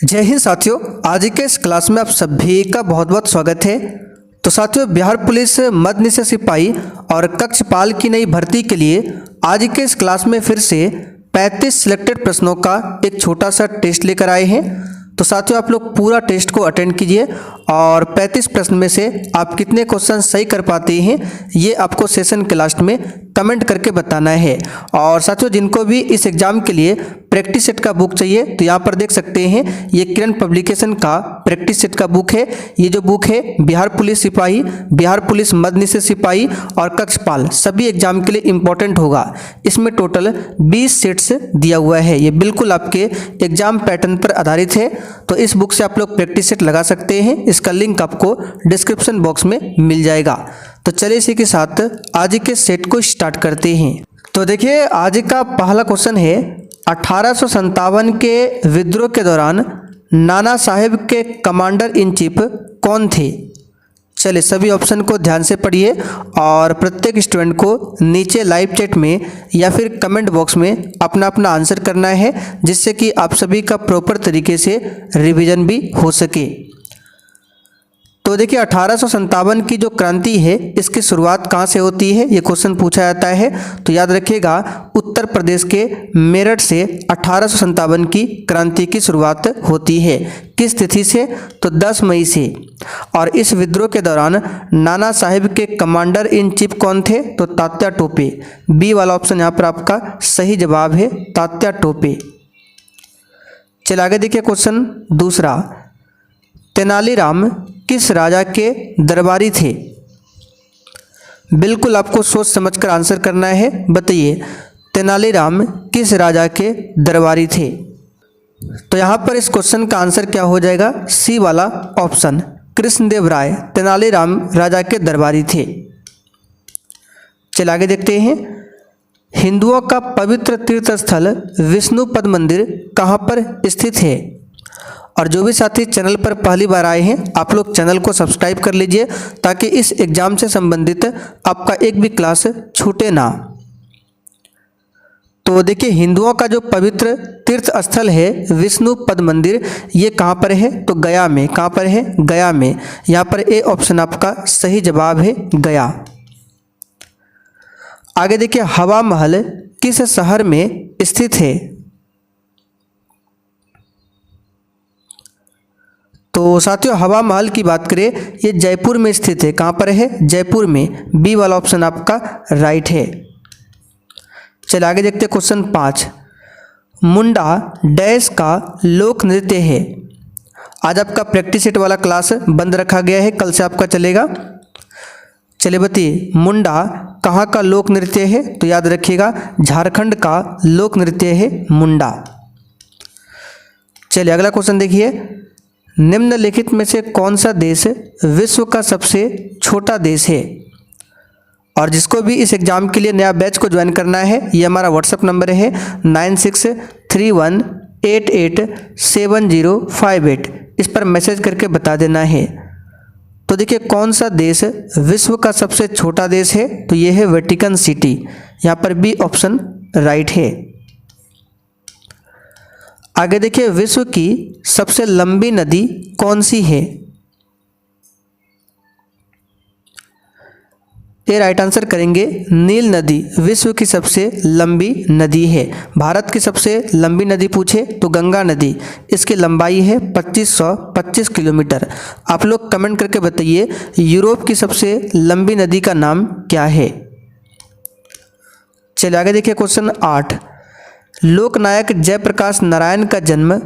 जय हिंद साथियों, आज के इस क्लास में आप सभी का बहुत बहुत स्वागत है। तो साथियों, बिहार पुलिस मध्य निशा सिपाही और कक्षपाल की नई भर्ती के लिए आज के इस क्लास में फिर से 35 सिलेक्टेड प्रश्नों का एक छोटा सा टेस्ट लेकर आए हैं। तो साथियों, आप लोग पूरा टेस्ट को अटेंड कीजिए और 35 प्रश्न में से आप कितने क्वेश्चन सही कर पाते हैं ये आपको सेशन के लास्ट में कमेंट करके बताना है। और साथियों, जिनको भी इस एग्जाम के लिए प्रैक्टिस सेट का बुक चाहिए तो यहाँ पर देख सकते हैं, ये किरण पब्लिकेशन का प्रैक्टिस सेट का बुक है। ये जो बुक है बिहार पुलिस सिपाही, बिहार पुलिस मध्य निशा सिपाही और कक्षपाल सभी एग्जाम के लिए इम्पोर्टेंट होगा। इसमें टोटल 20 सेट्स दिया हुआ है। ये बिल्कुल आपके एग्जाम पैटर्न पर आधारित है। तो इस बुक से आप लोग प्रैक्टिस सेट लगा सकते हैं। इसका लिंक आपको डिस्क्रिप्शन बॉक्स में मिल जाएगा। तो चलिए इसी के साथ आज के सेट को स्टार्ट करते हैं। तो देखिए, आज का पहला क्वेश्चन है 1857 के विद्रोह के दौरान नाना साहेब के कमांडर इन चीफ कौन थे। चलिए सभी ऑप्शन को ध्यान से पढ़िए और प्रत्येक स्टूडेंट को नीचे लाइव चैट में या फिर कमेंट बॉक्स में अपना अपना आंसर करना है, जिससे कि आप सभी का प्रॉपर तरीके से रिवीजन भी हो सके। तो देखिए, 1857 की जो क्रांति है इसकी शुरुआत कहाँ से होती है, ये क्वेश्चन पूछा जाता है। तो याद रखिएगा, उत्तर प्रदेश के मेरठ से 1857 की क्रांति की शुरुआत होती है। किस तिथि से? तो 10 मई से। और इस विद्रोह के दौरान नाना साहेब के कमांडर इन चीफ कौन थे? तो तात्या टोपे। बी वाला ऑप्शन यहाँ पर आपका सही जवाब है, तात्या टोपे। चलिए आगे देखिए क्वेश्चन दूसरा, तेनालीराम किस राजा के दरबारी थे? बिल्कुल आपको सोच समझकर आंसर करना है। बताइए, तेनालीराम किस राजा के दरबारी थे? तो यहाँ पर इस क्वेश्चन का आंसर क्या हो जाएगा? सी वाला ऑप्शन, कृष्णदेव राय तेनालीराम राजा के दरबारी थे। चलिए आगे देखते हैं, हिंदुओं का पवित्र तीर्थ स्थल विष्णुपद मंदिर कहाँ पर स्थित है? और जो भी साथी चैनल पर पहली बार आए हैं, आप लोग चैनल को सब्सक्राइब कर लीजिए ताकि इस एग्जाम से संबंधित आपका एक भी क्लास छूटे ना। तो देखिए, हिंदुओं का जो पवित्र तीर्थ स्थल है विष्णुपद मंदिर, ये कहाँ पर है? तो गया में। कहाँ पर है? गया में। यहाँ पर ए ऑप्शन आपका सही जवाब है, गया। आगे देखिए, हवा महल किस शहर में स्थित है? तो साथियों, हवा महल की बात करें, ये जयपुर में स्थित है। कहाँ पर है? जयपुर में। बी वाला ऑप्शन आपका राइट है। चलिए आगे देखते हैं क्वेश्चन 5, मुंडा डैश का लोक नृत्य है। आज आपका प्रैक्टिस सेट वाला क्लास बंद रखा गया है, कल से आपका चलेगा। चलिए बताइए, मुंडा कहाँ का लोक नृत्य है? तो याद रखिएगा, झारखंड का लोक नृत्य है मुंडा। चलिए अगला क्वेश्चन देखिए, निम्नलिखित में से कौन सा देश विश्व का सबसे छोटा देश है? और जिसको भी इस एग्जाम के लिए नया बैच को ज्वाइन करना है, ये हमारा व्हाट्सएप नंबर है 9631887058। इस पर मैसेज करके बता देना है। तो देखिए, कौन सा देश विश्व का सबसे छोटा देश है? तो ये है वेटिकन सिटी। यहाँ पर बी ऑप्शन राइट है। आगे देखिए, विश्व की सबसे लंबी नदी कौन सी है? ये राइट आंसर करेंगे, नील नदी विश्व की सबसे लंबी नदी है। भारत की सबसे लंबी नदी पूछे तो गंगा नदी, इसकी लंबाई है 2525 किलोमीटर। आप लोग कमेंट करके बताइए, यूरोप की सबसे लंबी नदी का नाम क्या है? चलिए आगे देखिए क्वेश्चन 8, लोकनायक जयप्रकाश नारायण का जन्म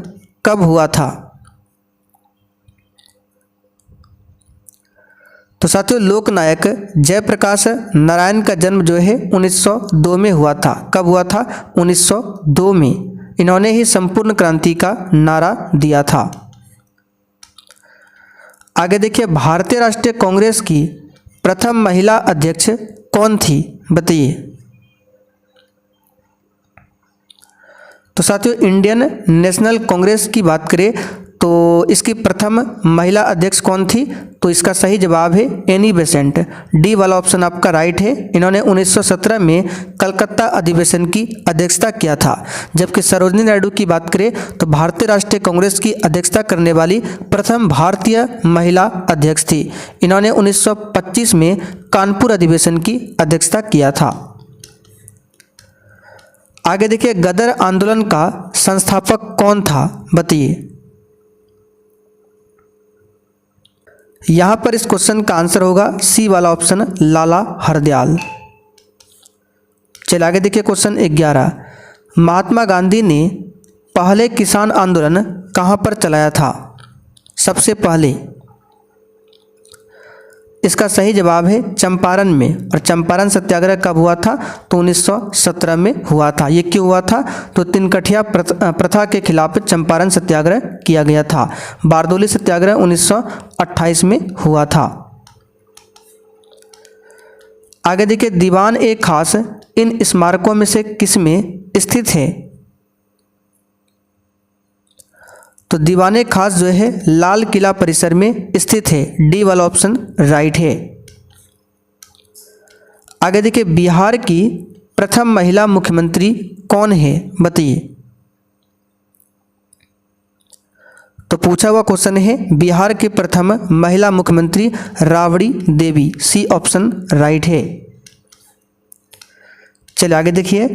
कब हुआ था? तो साथियों, लोकनायक जयप्रकाश नारायण का जन्म जो है 1902 में हुआ था। कब हुआ था? 1902 में। इन्होंने ही संपूर्ण क्रांति का नारा दिया था। आगे देखिए, भारतीय राष्ट्रीय कांग्रेस की प्रथम महिला अध्यक्ष कौन थी? बताइए। तो साथियों, इंडियन नेशनल कांग्रेस की बात करें तो इसकी प्रथम महिला अध्यक्ष कौन थी? तो इसका सही जवाब है एनी बेसेंट। डी वाला ऑप्शन आपका राइट है। इन्होंने 1917 में कलकत्ता अधिवेशन की अध्यक्षता किया था। जबकि सरोजिनी नायडू की बात करें तो भारतीय राष्ट्रीय कांग्रेस की अध्यक्षता करने वाली प्रथम भारतीय महिला अध्यक्ष थी। इन्होंने 1925 में कानपुर अधिवेशन की अध्यक्षता किया था। आगे देखिए, गदर आंदोलन का संस्थापक कौन था? बताइए। यहां पर इस क्वेश्चन का आंसर होगा सी वाला ऑप्शन, लाला हरदयाल। चलिए आगे देखिए क्वेश्चन 11। महात्मा गांधी ने पहले किसान आंदोलन कहां पर चलाया था? सबसे पहले इसका सही जवाब है चंपारण में। और चंपारण सत्याग्रह कब हुआ था? तो 1917 में हुआ था। ये क्यों हुआ था? तो तिनकठिया प्रथा के खिलाफ चंपारण सत्याग्रह किया गया था। बारदोली सत्याग्रह 1928 में हुआ था। आगे देखिए, दीवान ए खास इन स्मारकों में से किस में स्थित है? तो दीवाने खास जो है लाल किला परिसर में स्थित है। डी वाला ऑप्शन राइट है। आगे देखिए, बिहार की प्रथम महिला मुख्यमंत्री कौन है? बताइए। तो पूछा हुआ क्वेश्चन है बिहार की प्रथम महिला मुख्यमंत्री Rabri Devi. C option right है। चलिए आगे देखिए,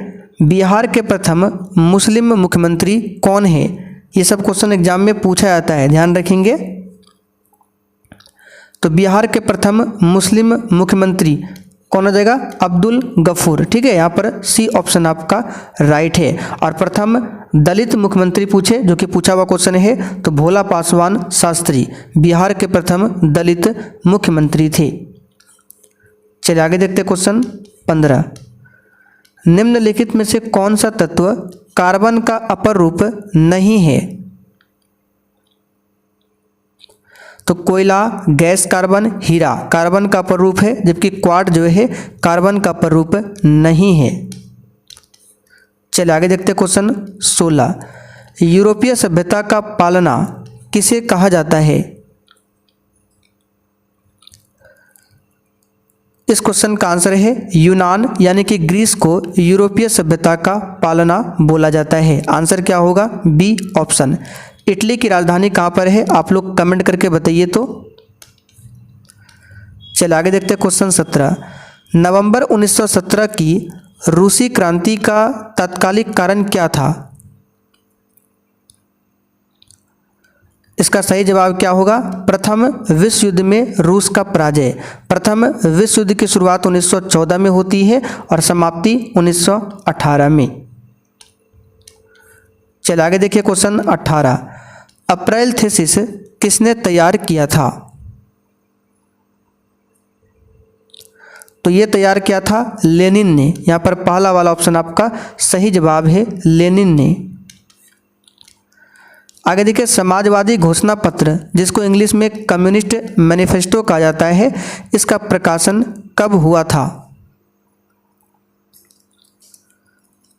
बिहार के प्रथम मुस्लिम मुख्यमंत्री कौन है? ये सब क्वेश्चन एग्जाम में पूछा जाता है, ध्यान रखेंगे। तो बिहार के प्रथम मुस्लिम मुख्यमंत्री कौन हो जाएगा? अब्दुल गफूर। ठीक है, यहाँ पर सी ऑप्शन आपका राइट है। और प्रथम दलित मुख्यमंत्री पूछे, जो कि पूछा हुआ क्वेश्चन है, तो भोला पासवान शास्त्री बिहार के प्रथम दलित मुख्यमंत्री थे। चलिए आगे देखते क्वेश्चन 15। निम्नलिखित में से कौन सा तत्व कार्बन का अपर रूप नहीं है? तो कोयला, गैस कार्बन, हीरा कार्बन का अपर रूप है, जबकि क्वार्ट जो है कार्बन का अपर रूप नहीं है। चलिए आगे देखते क्वेश्चन 16। यूरोपीय सभ्यता का पालना किसे कहा जाता है? इस क्वेश्चन का आंसर है यूनान, यानी कि ग्रीस को यूरोपीय सभ्यता का पालना बोला जाता है। आंसर क्या होगा? B option. इटली की राजधानी कहाँ पर है? आप लोग कमेंट करके बताइए। तो चलिए आगे देखते हैं क्वेश्चन 17। नवंबर 1917 की रूसी क्रांति का तात्कालिक कारण क्या था? इसका सही जवाब क्या होगा? प्रथम विश्व युद्ध में रूस का पराजय। प्रथम विश्व युद्ध की शुरुआत 1914 में होती है और समाप्ति 1918 में। चलिए आगे देखिए क्वेश्चन 18। अप्रैल थीसिस किसने तैयार किया था? तो ये तैयार किया था लेनिन ने। यहाँ पर पहला वाला ऑप्शन आपका सही जवाब है, लेनिन ने। आगे देखिए, समाजवादी घोषणा पत्र, जिसको इंग्लिश में कम्युनिस्ट मैनिफेस्टो कहा जाता है, इसका प्रकाशन कब हुआ था?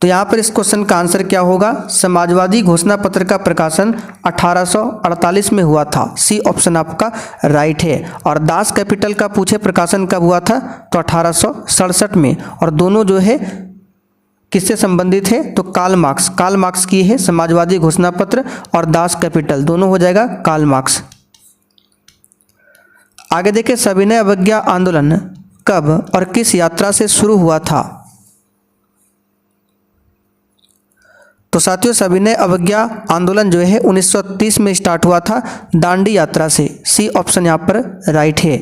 तो यहाँ पर इस क्वेश्चन का आंसर क्या होगा? समाजवादी घोषणा पत्र का प्रकाशन 1848 में हुआ था। सी ऑप्शन आपका राइट है। और दास कैपिटल का पूछे प्रकाशन कब हुआ था? तो 1867 में। और दोनों जो है किससे संबंधित है? तो कार्ल मार्क्स की है समाजवादी घोषणा पत्र, और दास कैपिटल दोनों हो जाएगा कार्ल मार्क्स। आगे देखिए, सविनय अवज्ञा आंदोलन कब और किस यात्रा से शुरू हुआ था? तो साथियों, सविनय अवज्ञा आंदोलन जो है 1930 में स्टार्ट हुआ था, दांडी यात्रा से। सी ऑप्शन यहाँ पर राइट है।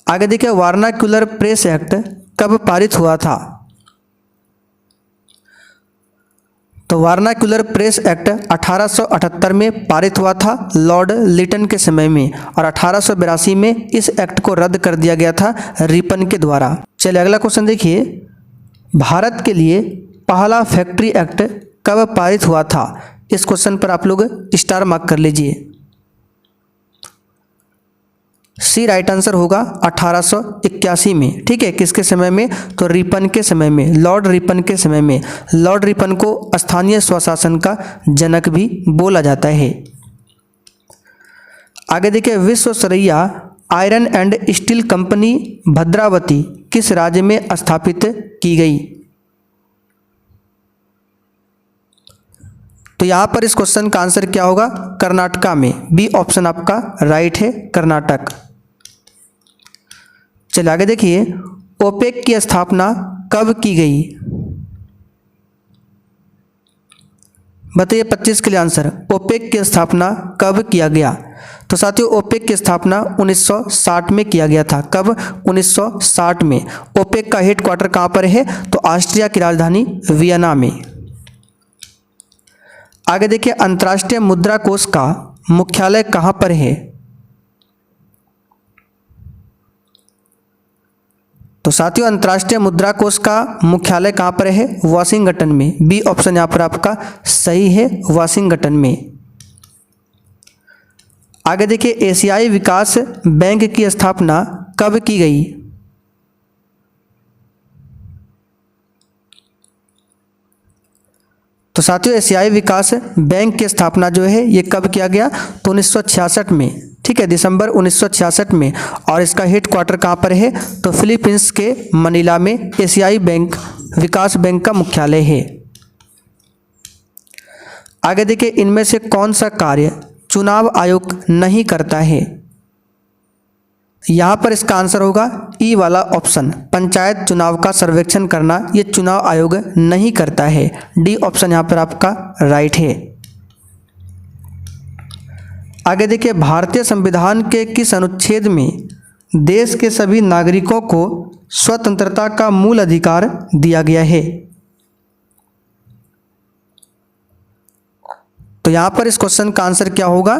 आगे देखिए, वर्नाक्युलर प्रेस एक्ट कब पारित हुआ था? तो वर्नाक्युलर प्रेस एक्ट 1878 में पारित हुआ था लॉर्ड लिटन के समय में, और 1882 में इस एक्ट को रद्द कर दिया गया था रिपन के द्वारा। चलिए अगला क्वेश्चन देखिए, भारत के लिए पहला फैक्ट्री एक्ट कब पारित हुआ था? इस क्वेश्चन पर आप लोग स्टार मार्क कर लीजिए। सी राइट आंसर होगा 1881 में। ठीक है, किसके समय में? तो रिपन के समय में, लॉर्ड रिपन के समय में। लॉर्ड रिपन को स्थानीय स्वशासन का जनक भी बोला जाता है। आगे देखिए, Visvesvaraya iron and steel company Bhadravati किस राज्य में स्थापित की गई? तो यहाँ पर इस क्वेश्चन का आंसर क्या होगा? कर्नाटका में। बी ऑप्शन आपका राइट है, कर्नाटक। चलिए आगे देखिए, ओपेक की स्थापना कब की गई? बताइए 25 के लिए आंसर। ओपेक की स्थापना कब किया गया? तो साथियों, ओपेक की स्थापना 1960 में किया गया था। कब? 1960 में। ओपेक का हेडक्वार्टर कहाँ पर है? तो ऑस्ट्रिया की राजधानी वियना में। आगे देखिए, अंतर्राष्ट्रीय मुद्रा कोष का मुख्यालय कहाँ पर है? तो साथियों, अंतर्राष्ट्रीय मुद्रा कोष का मुख्यालय कहाँ पर है? वाशिंगटन में। बी ऑप्शन यहाँ पर आपका सही है, वाशिंगटन में। आगे देखिए, एशियाई विकास बैंक की स्थापना कब की गई? तो साथियों, एशियाई विकास बैंक की स्थापना जो है ये कब किया गया? तो 1966 में। ठीक है, दिसंबर 1966 में। और इसका हेडक्वार्टर कहाँ पर है? तो फिलीपींस के मनीला में एशियाई बैंक विकास बैंक का मुख्यालय है। आगे देखिए, इनमें से कौन सा कार्य चुनाव आयोग नहीं करता है? यहाँ पर इसका आंसर होगा ई वाला ऑप्शन, पंचायत चुनाव का सर्वेक्षण करना ये चुनाव आयोग नहीं करता है। डी ऑप्शन यहाँ पर आपका राइट है। आगे देखिए, भारतीय संविधान के किस अनुच्छेद में देश के सभी नागरिकों को स्वतंत्रता का मूल अधिकार दिया गया है? तो यहाँ पर इस क्वेश्चन का आंसर क्या होगा?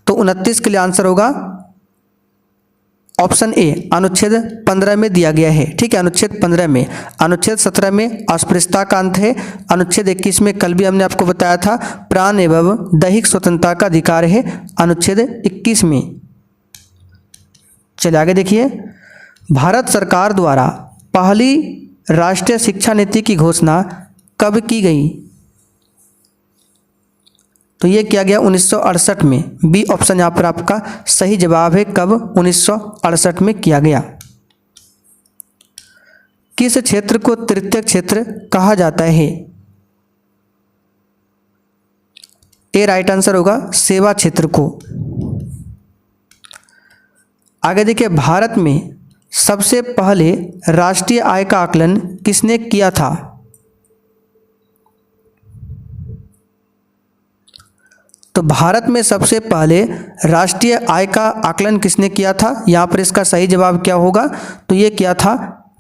तो 29 के लिए आंसर होगा ऑप्शन ए, अनुच्छेद 15 में दिया गया है। ठीक है, अनुच्छेद 15 में। अनुच्छेद 17 में अस्पृश्यता का अंत है। अनुच्छेद 21 में कल भी हमने आपको बताया था प्राण एवं दैहिक स्वतंत्रता का अधिकार है, अनुच्छेद 21 में। चलिए आगे देखिए, भारत सरकार द्वारा पहली राष्ट्रीय शिक्षा नीति की घोषणा कब की गई? तो ये किया गया 1968 में। बी ऑप्शन यहाँ पर आपका सही जवाब है। कब? 1968 में किया गया। किस क्षेत्र को तृतीय क्षेत्र कहा जाता है? ए राइट आंसर होगा सेवा क्षेत्र को। आगे देखिए, भारत में सबसे पहले राष्ट्रीय आय का आकलन किसने किया था? तो भारत में सबसे पहले राष्ट्रीय आय का आकलन किसने किया था? यहाँ पर इसका सही जवाब क्या होगा? तो ये किया था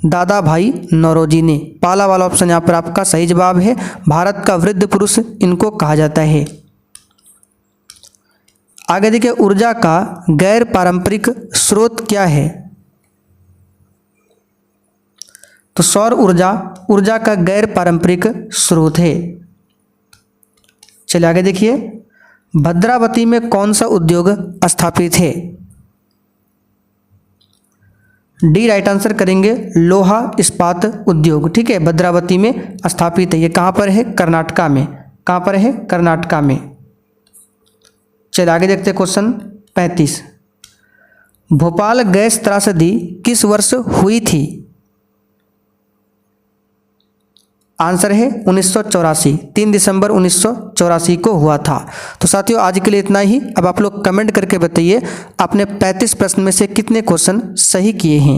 दादा भाई नौरोजी ने। पहला वाला ऑप्शन यहाँ पर आपका सही जवाब है। भारत का वृद्ध पुरुष इनको कहा जाता है। आगे देखिए, ऊर्जा का गैर पारंपरिक स्रोत क्या है? तो सौर ऊर्जा का गैर पारंपरिक स्रोत है। चलिए आगे देखिए, भद्रावती में कौन सा उद्योग स्थापित है? डी राइट आंसर करेंगे, लोहा इस्पात उद्योग। ठीक है, भद्रावती में स्थापित है। ये कहाँ पर है? कर्नाटका में। कहाँ पर है? कर्नाटका में। चलिए आगे देखते हैं क्वेश्चन 35। भोपाल गैस त्रासदी किस वर्ष हुई थी? आंसर है 1984। 3 दिसंबर 1984 को हुआ था। तो साथियों, आज के लिए इतना ही। अब आप लोग कमेंट करके बताइए आपने 35 प्रश्न में से कितने क्वेश्चन सही किए हैं।